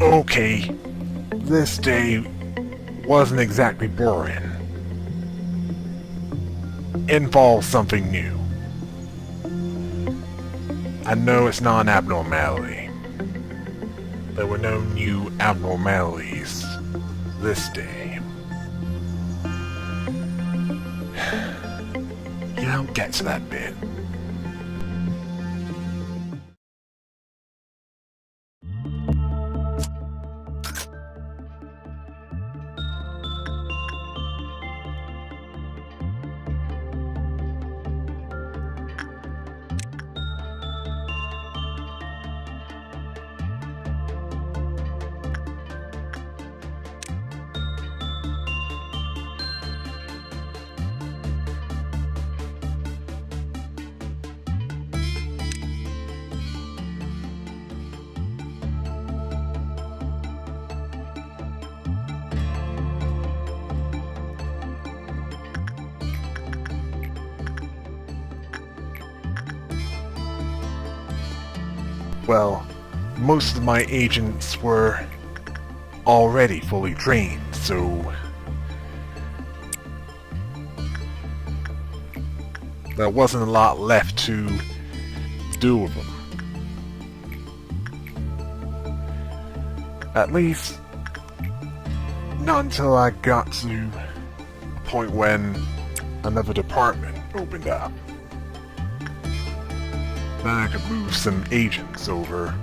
Okay, this day wasn't exactly boring. Involves something new. I know it's not an abnormality. There were no new abnormalities this day. You don't get to that bit. Well, most of my agents were already fully trained, so there wasn't a lot left to do with them. At least, not until I got to a point when another department opened up. Then I could move some agents over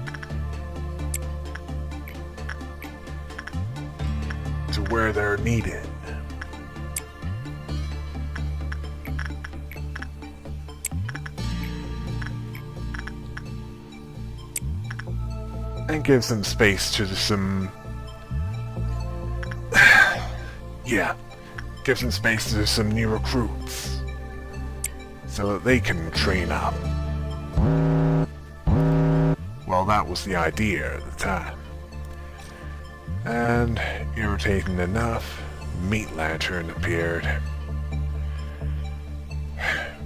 to where they're needed. And give some space to some... yeah, give some space to some new recruits so that they can train up. Well, that was the idea at the time. And, irritating enough, Meat Lantern appeared.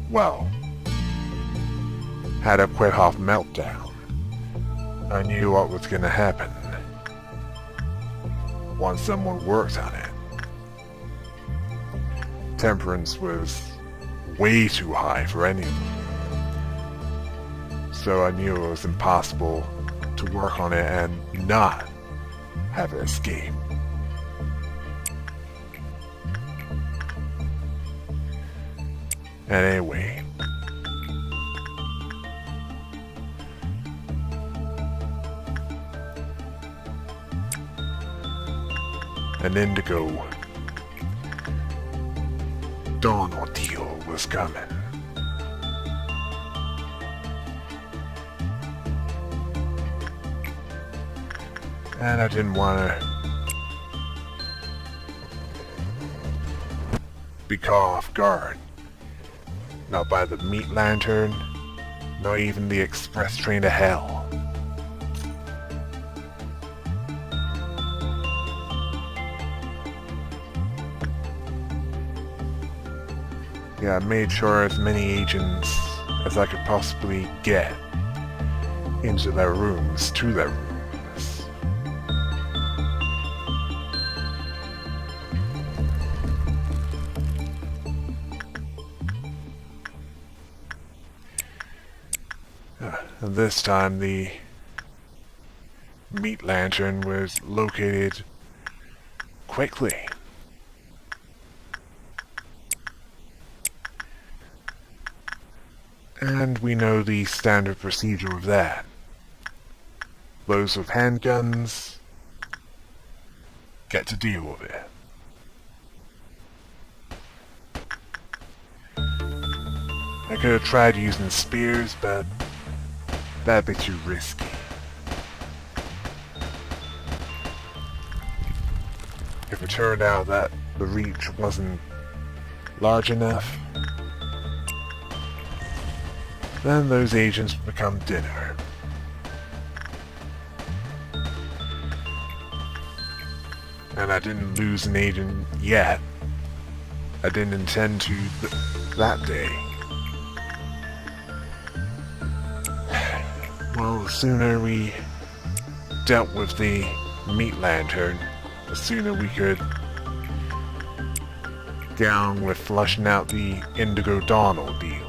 Well, had a quit-off meltdown. I knew what was gonna happen once someone worked on it. Temperance was way too high for anyone. So I knew it was impossible to work on it and not have it escape. And anyway, an Indigo Dawn Ordeal was coming. And I didn't want to be caught off guard. Not by the Meat Lantern, not even the express train to hell. Yeah, I made sure as many agents as I could possibly get into their rooms, to their rooms. And this time the Meat Lantern was located quickly. And we know the standard procedure of that. Those with handguns get to deal with it. I could have tried using spears, but that'd be too risky. If it turned out that the reach wasn't large enough, then those agents would become dinner. And I didn't lose an agent yet. I didn't intend to that day. Well, the sooner we dealt with the meat lantern, the sooner we could get on with flushing out the Indigo Dawn ordeal.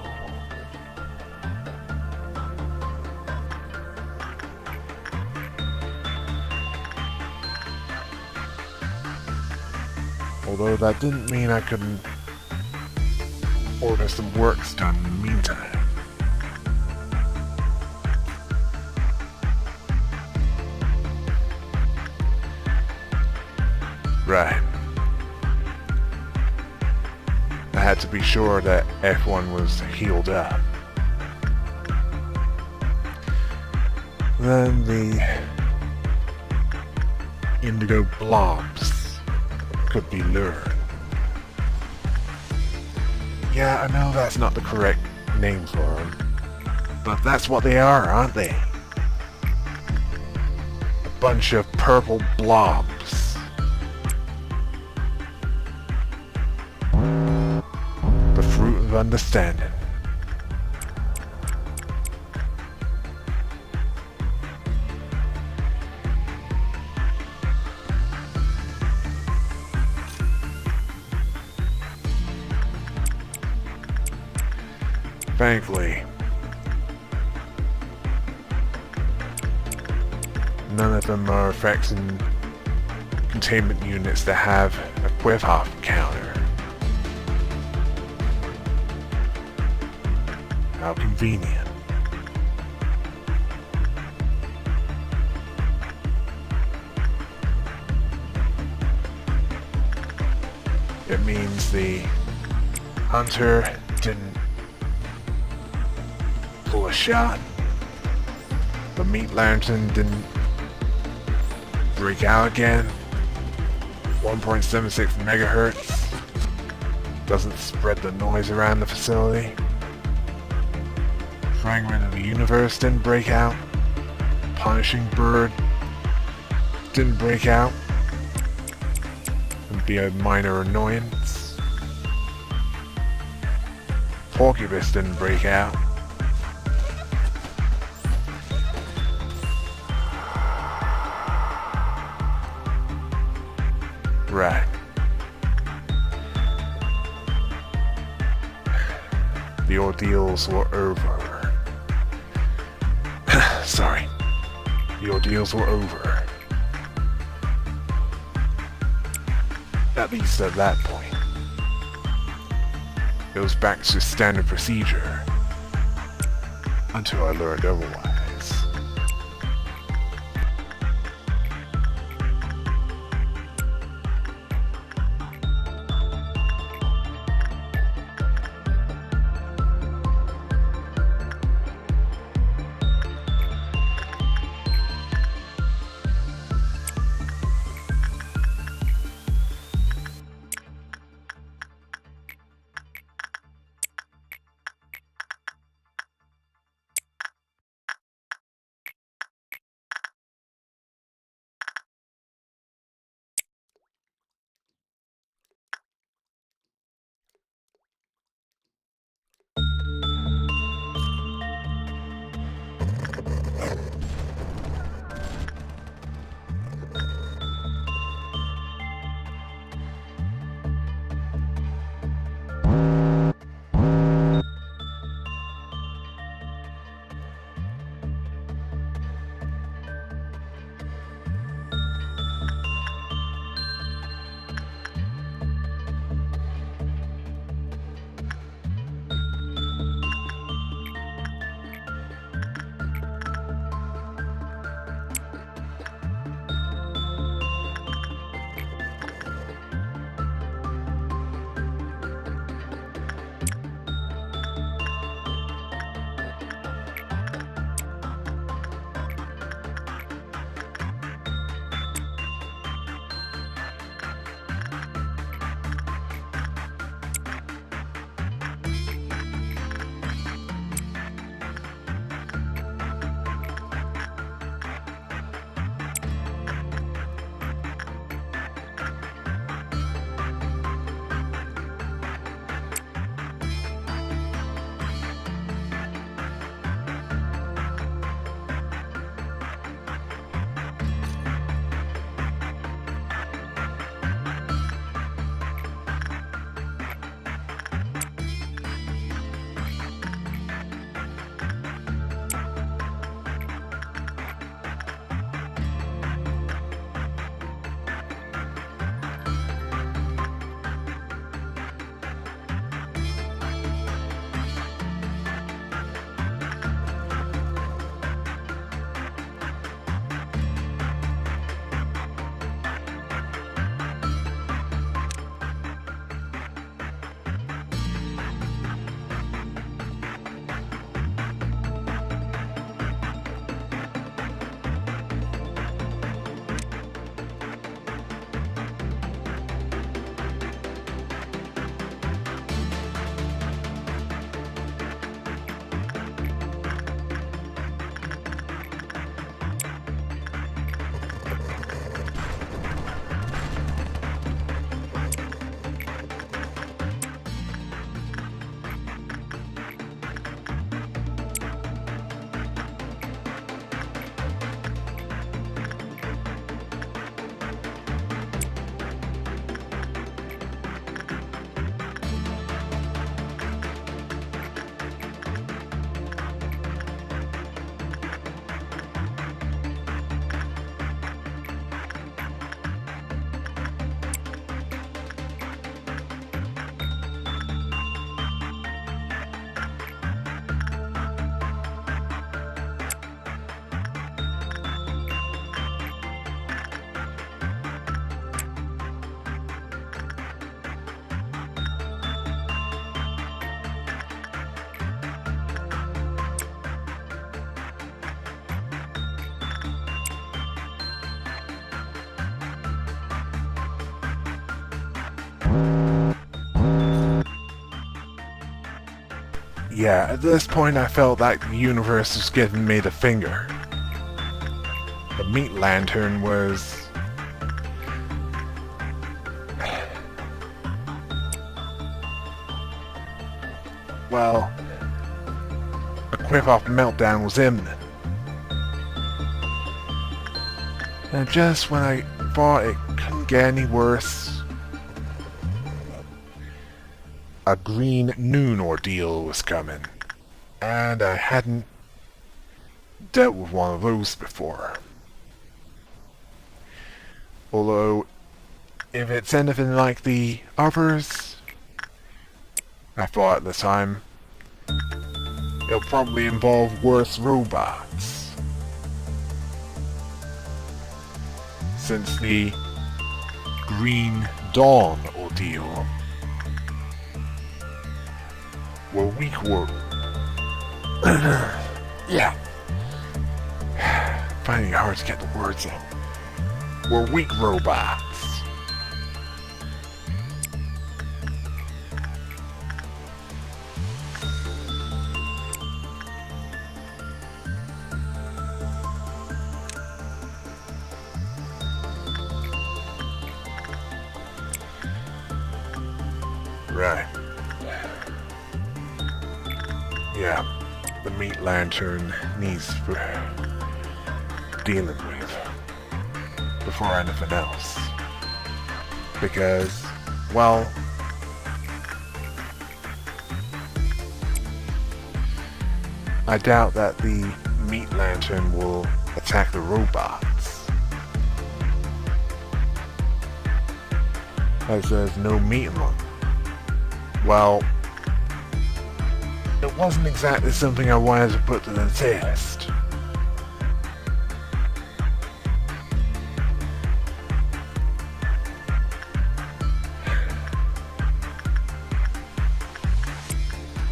Although that didn't mean I couldn't order some works done in the meantime. Right. I had to be sure that F1 was healed up. Then the indigo blobs could be lured. Yeah, I know that's not the correct name for them, but that's what they are, aren't they? A bunch of purple blobs. The fruit of understanding. Thankfully, none of them are affecting containment units that have a Quivhoff counter. How convenient. It means the hunter didn't pull a shot. The meat lantern didn't break out again. 1.76 megahertz doesn't spread the noise around the facility. Fragment of the universe didn't break out. Punishing bird didn't break out. It'd be a minor annoyance. Porcupus didn't break out. Right. The ordeals were over. Sorry. The ordeals were over. At least at that point. It was back to standard procedure. Until I learned otherwise. Yeah, at this point I felt that the universe was giving me the finger. The meat lantern was... well, a quick-off meltdown was imminent. And just when I thought it couldn't get any worse, a green noon ordeal was coming. And I hadn't dealt with one of those before. Although, if it's anything like the others, I thought at the time, it'll probably involve worse robots. Since the Green Dawn ordeal were weak yeah. Finding it hard to get the words out. Were weak robots. Right. Yeah, the meat lantern needs for dealing with before anything else. Because, well, I doubt that the meat lantern will attack the robots, as there's no meat in them. Well, it wasn't exactly something I wanted to put to the test.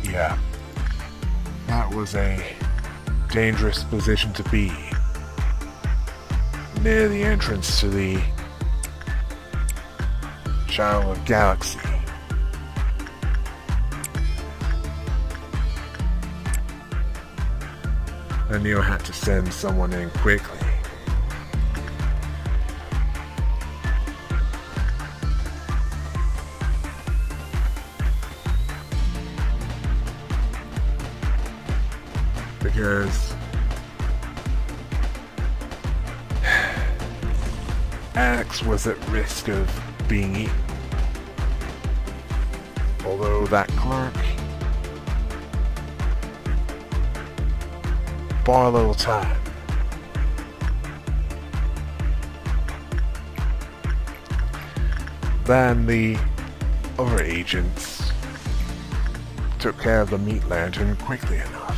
Yeah, that was a dangerous position to be. Near the entrance to the Shadow of Galaxy. I knew I had to send someone in quickly. Because Alex was at risk of being eaten. Although that clerk bought a little time. Then the other agents took care of the meat lantern quickly enough.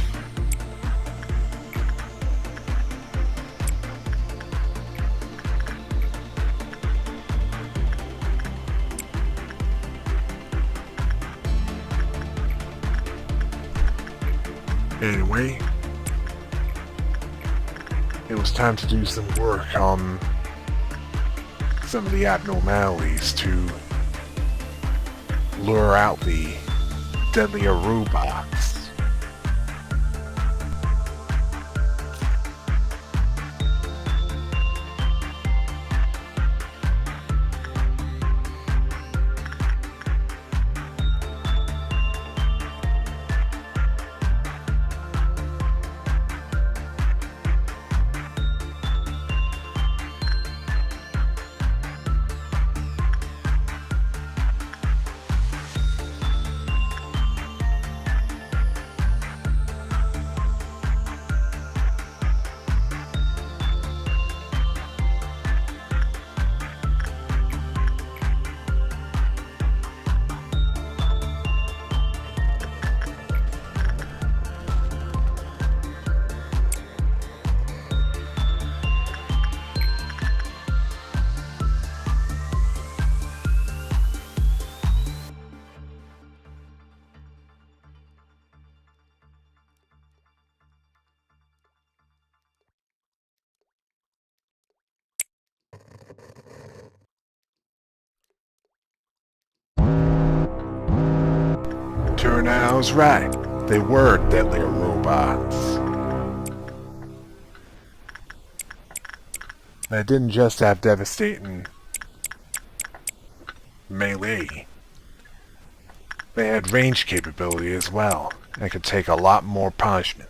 Anyway, it was time to do some work on some of the abnormalities to lure out the deadlier robots. Turns out I was right. They were deadlier robots. They didn't just have devastating melee. They had range capability as well, and could take a lot more punishment.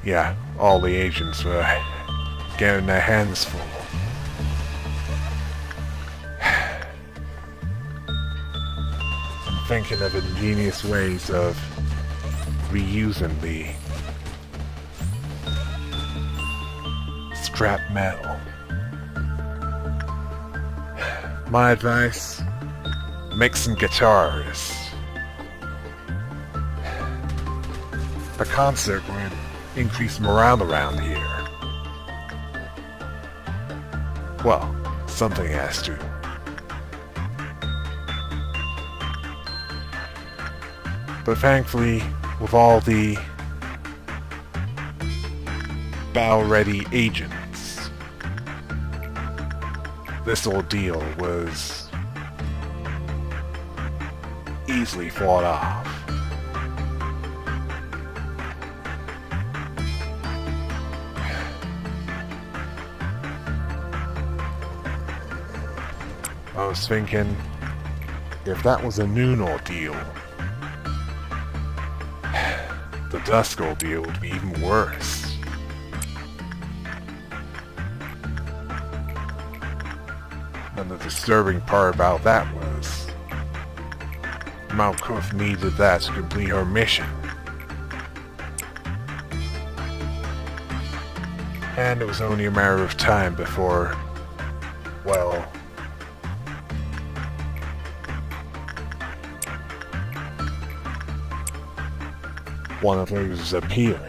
Yeah, all the agents were getting their hands full. I'm thinking of ingenious ways of reusing the scrap metal. My advice, make some guitars. A concert would increase morale around here. Well, something has to. But thankfully, with all the battle-ready agents, this ordeal was easily fought off. I was thinking, if that was a noon ordeal, the dusk ordeal would be even worse. And the disturbing part about that was, Malkuth needed that to complete her mission. And it was only a matter of time before, well, one of those appeared.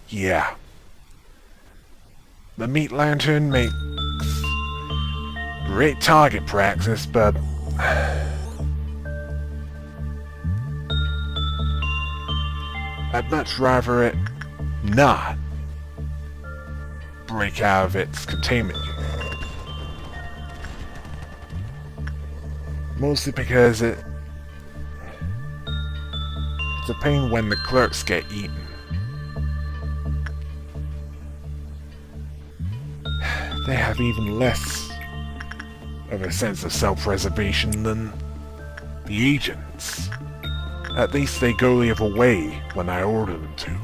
Yeah. The meat lantern makes great target practice, but I'd much rather it not break out of its containment unit. Mostly because it's It's a pain when the clerks get eaten. They have even less of a sense of self-preservation than the agents. At least they go the other way when I order them to.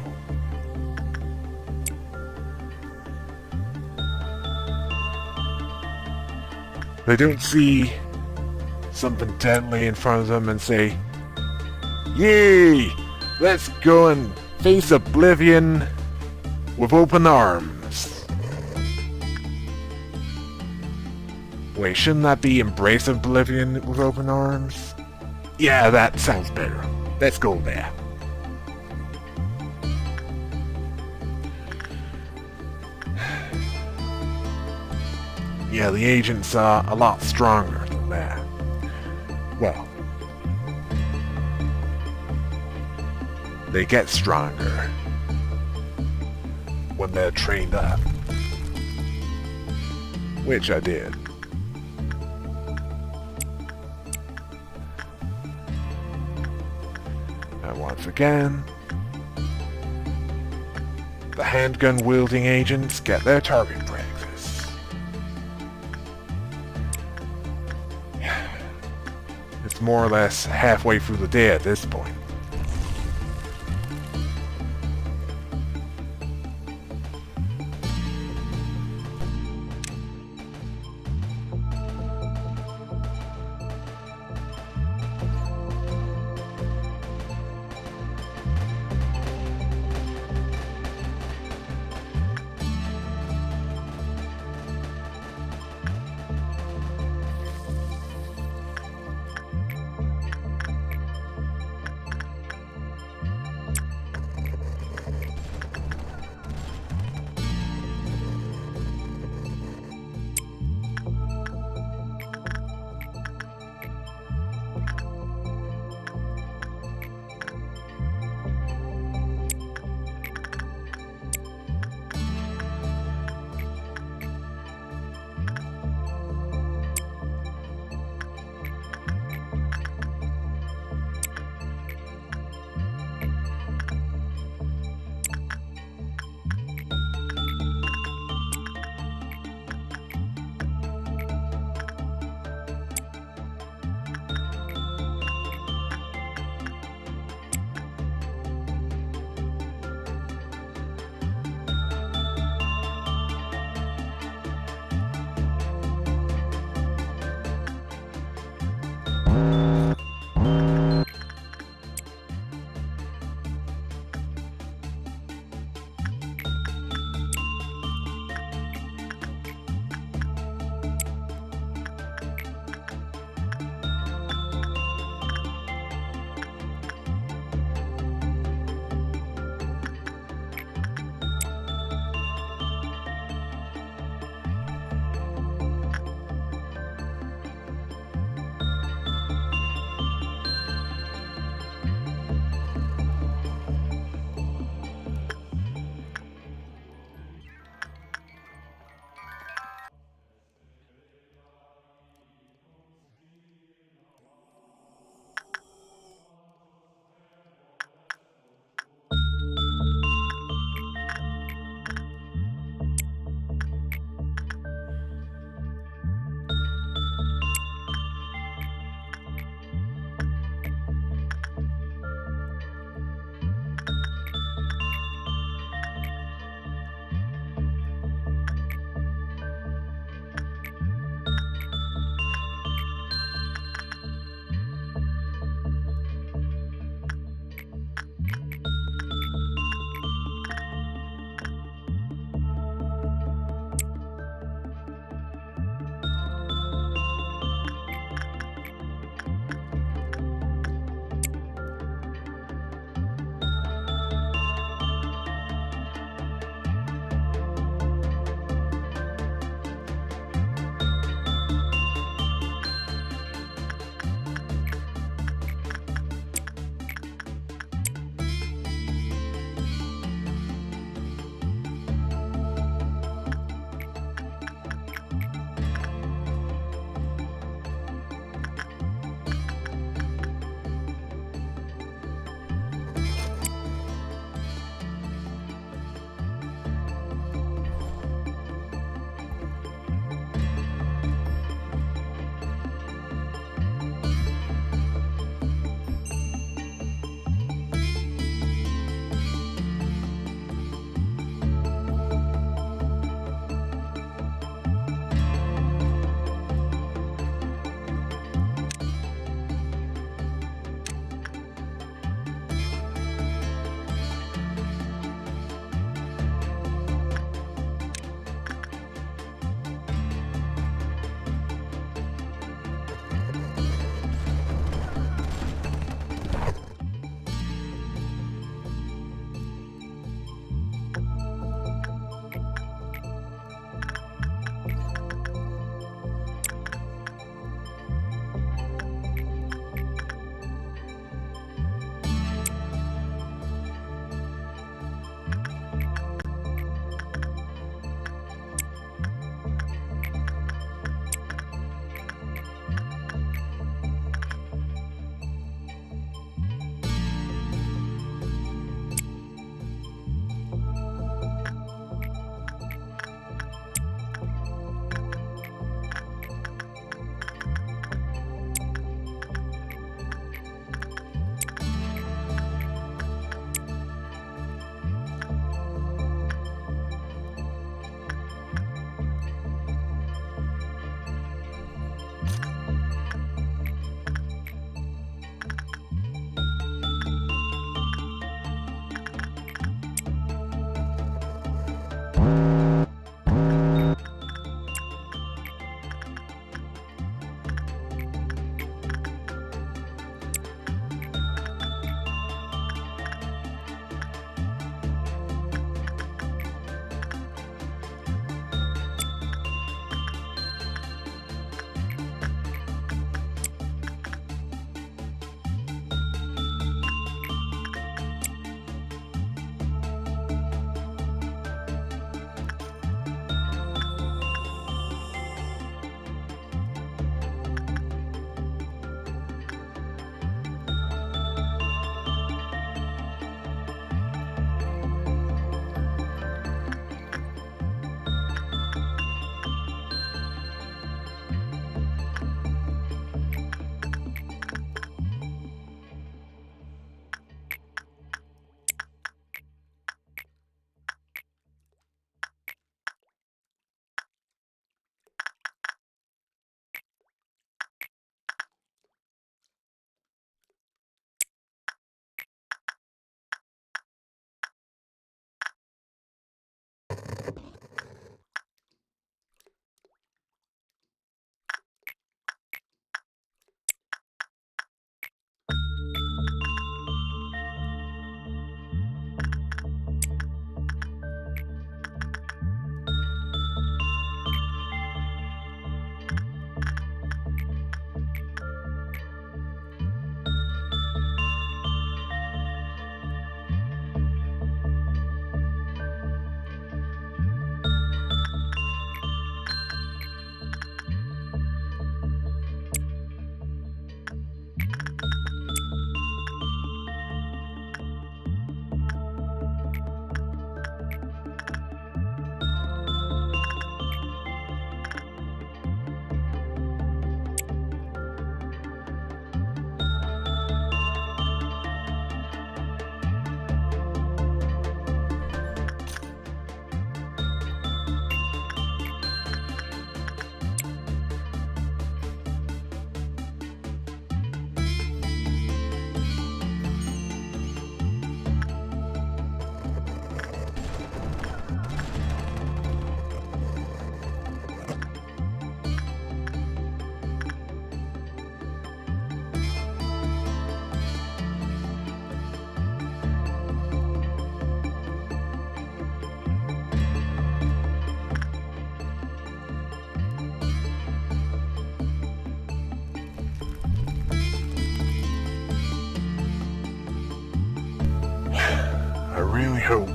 They don't see something deadly in front of them and say, "Yay! Let's go and face oblivion with open arms." Wait, shouldn't that be embrace oblivion with open arms? Yeah, that sounds better. Let's go there. Yeah, the agents are a lot stronger than that. Well, they get stronger when they're trained up. Which I did. And once again, the handgun-wielding agents get their target practice. It's more or less halfway through the day at this point.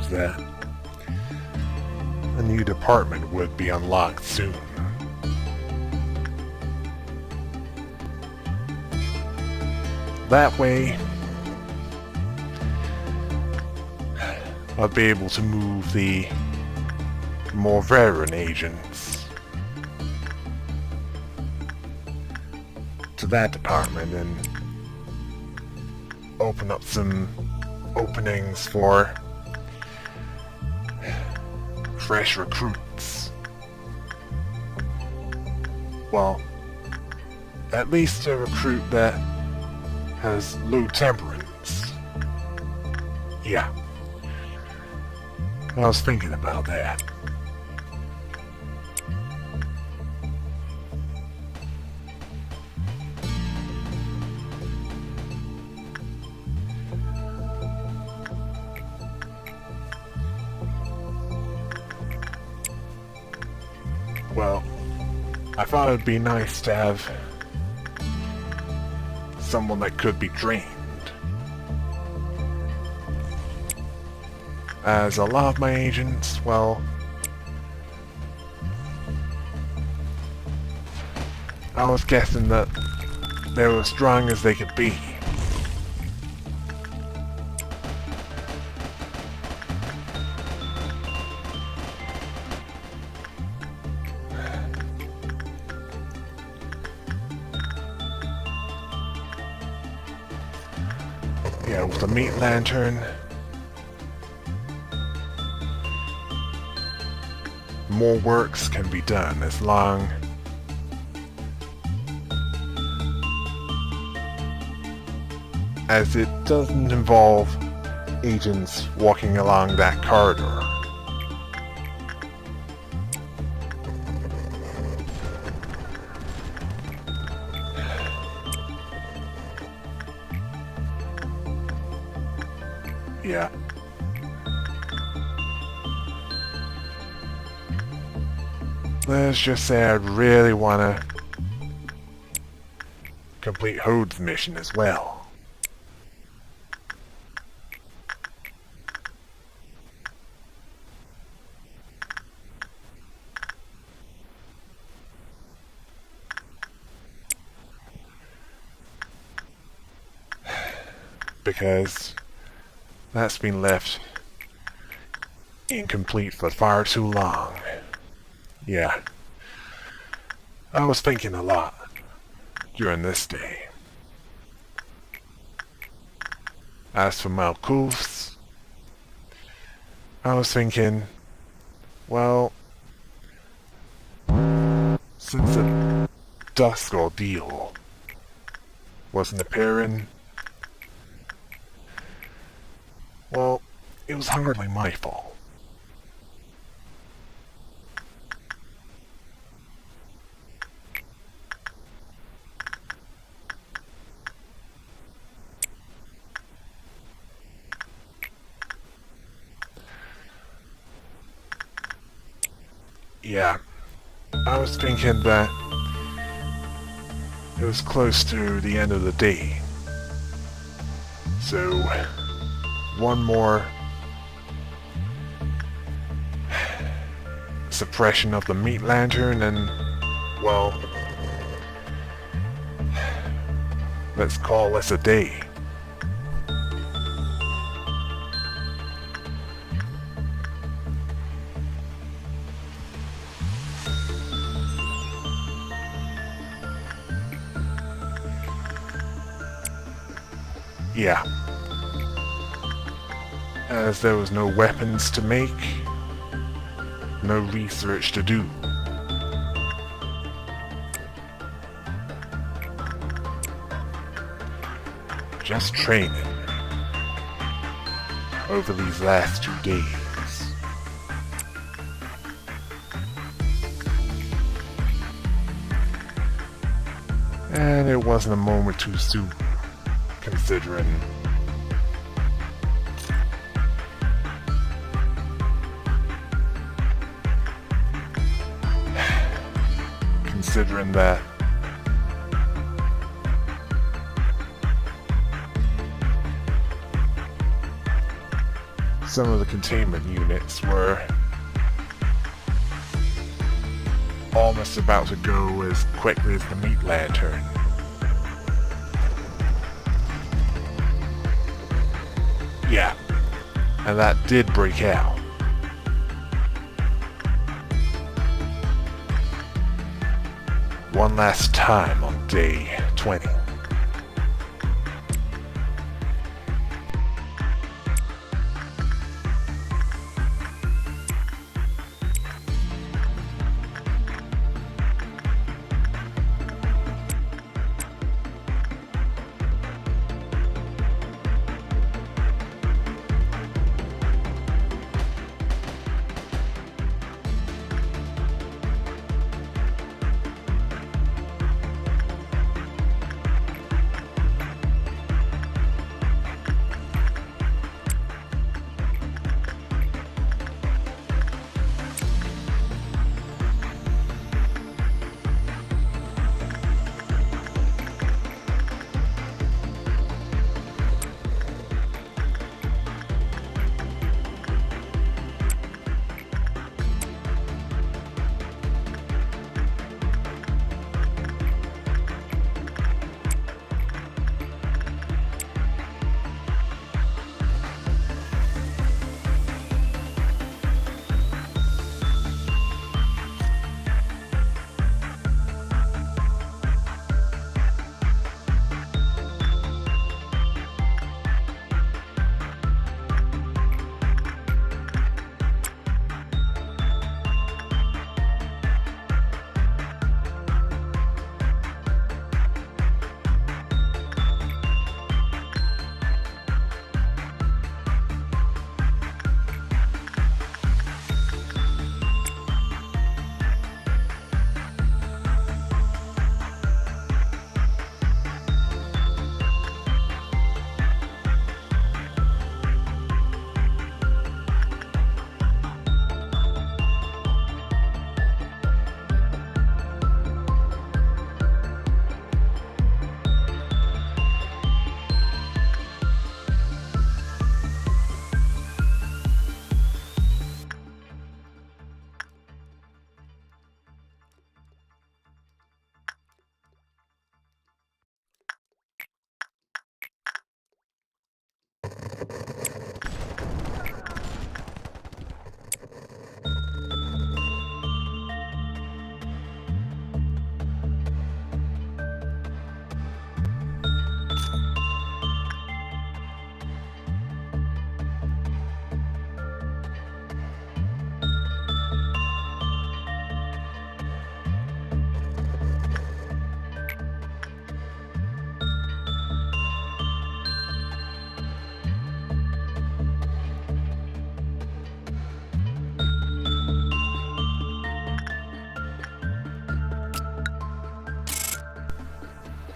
news that a new department would be unlocked soon. That way, I'll be able to move the more veteran agents to that department and open up some openings for fresh recruits. Well, at least a recruit that has low temperance. Yeah. I was thinking about that. Well, I thought it'd be nice to have someone that could be trained. As a lot of my agents, well, I was guessing that they were as strong as they could be. Yeah, with the meat lantern, more works can be done as long as it doesn't involve agents walking along that corridor. Yeah. Let's just say I really want to complete Hode's mission as well. Because that's been left incomplete for far too long. Yeah. I was thinking a lot during this day. As for Malkuth's, I was thinking, well, since the Dusk Ordeal wasn't appearing, well, it was hardly my fault. Yeah, I was thinking that it was close to the end of the day. So, one more suppression of the meat lantern and, well, let's call this a day. Yeah. As there was no weapons to make, no research to do. Just training over these last 2 days. And it wasn't a moment too soon, considering that some of the containment units were almost about to go as quickly as the meat lantern. Yeah, and that did break out. One last time on day 20.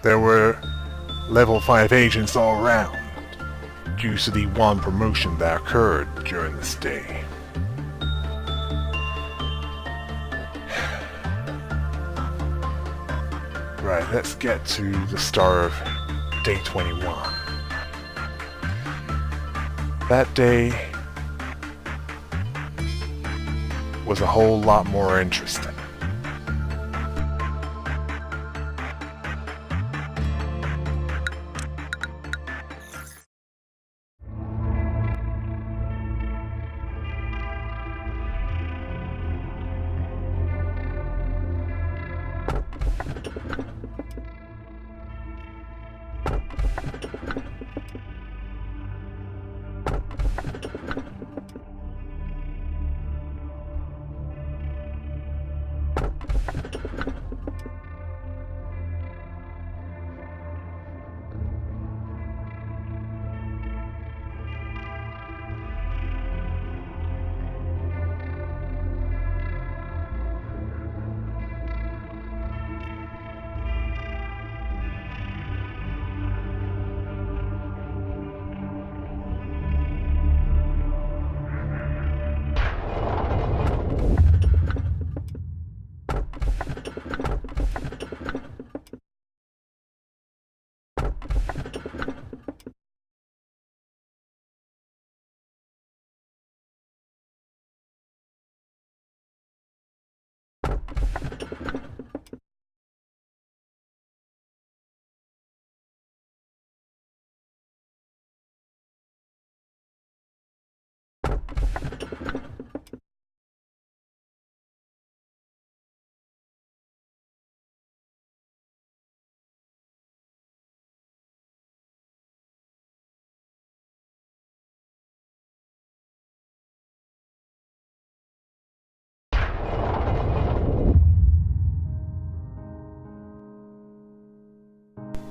There were level 5 agents all around, due to the one promotion that occurred during this day. Right, let's get to the start of day 21. That day was a whole lot more interesting.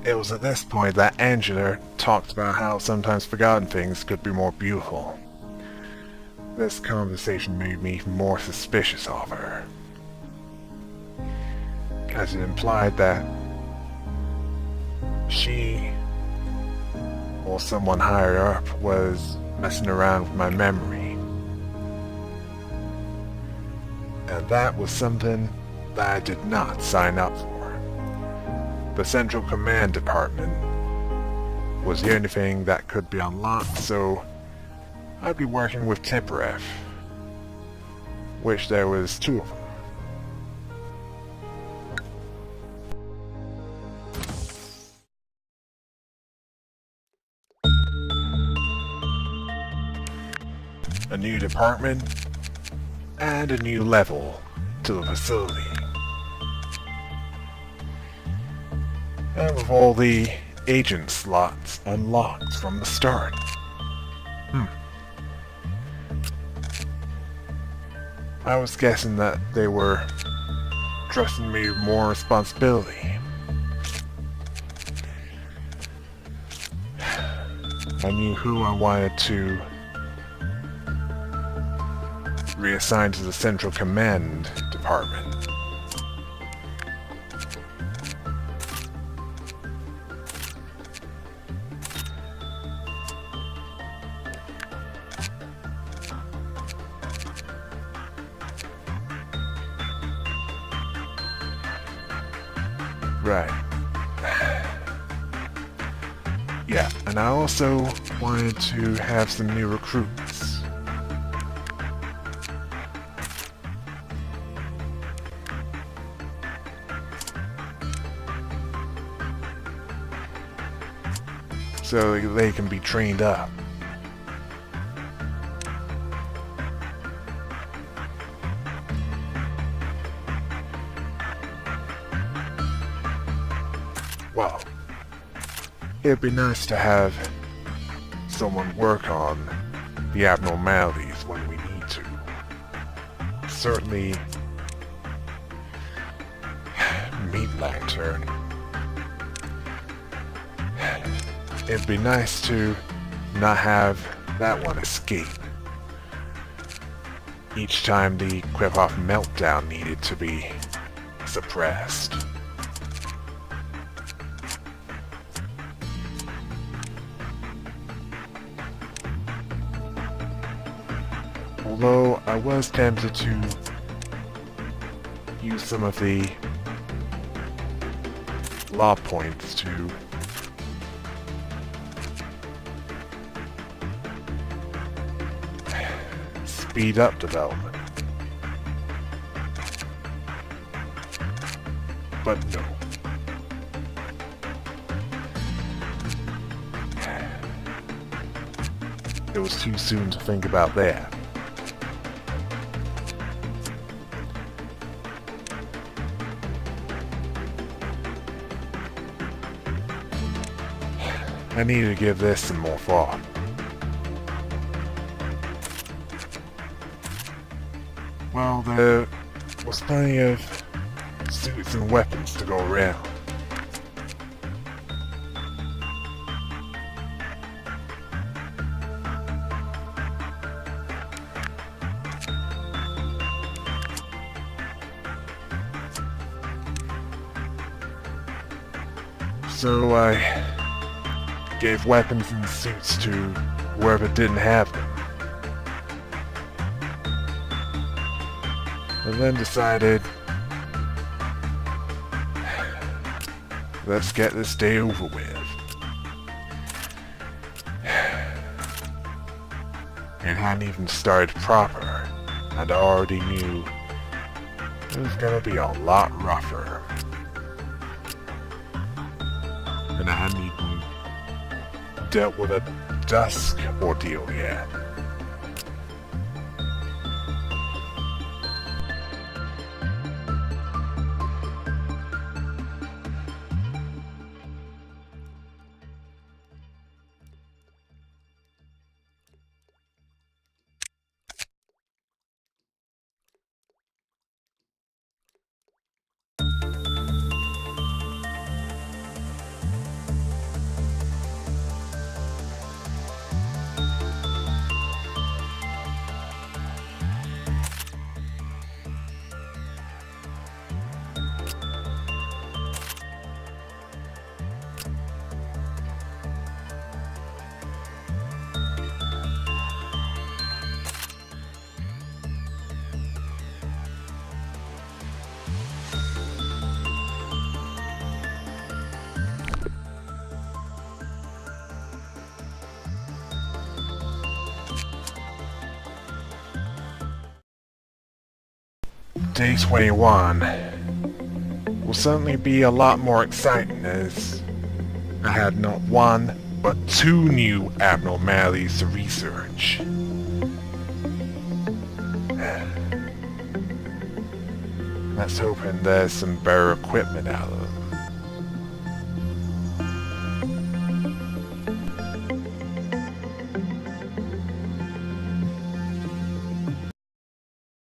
It was at this point that Angela talked about how sometimes forgotten things could be more beautiful. This conversation made me even more suspicious of her, as it implied that she, or someone higher up, was messing around with my memory. And that was something that I did not sign up for. The Central Command Department was the only thing that could be unlocked, so I'd be working with Tipperef, which there was 2 of them. A new department, and a new level to the facility. And with all the agent slots unlocked from the start. I was guessing that they were trusting me with more responsibility. I knew who I wanted to reassign to the Central Command Department. Right. Yeah, and I also wanted to have some new recruits. So they can be trained up. Well, it'd be nice to have someone work on the abnormalities when we need to. Certainly, Meat Lantern. It'd be nice to not have that one escape each time the Quip-Off meltdown needed to be suppressed. Although I was tempted to use some of the law points to speed up development. But no. It was too soon to think about that. I need to give this some more thought. Well, there was plenty of suits and weapons to go around. So I gave weapons and suits to whoever didn't have them. And then decided, let's get this day over with. It hadn't even started proper, and I already knew it was gonna be a lot rougher. And I hadn't even dealt with a dusk ordeal yet. Day 21 will certainly be a lot more exciting as I had not one, but two new abnormalities to research. Let's hope there's some better equipment out of them.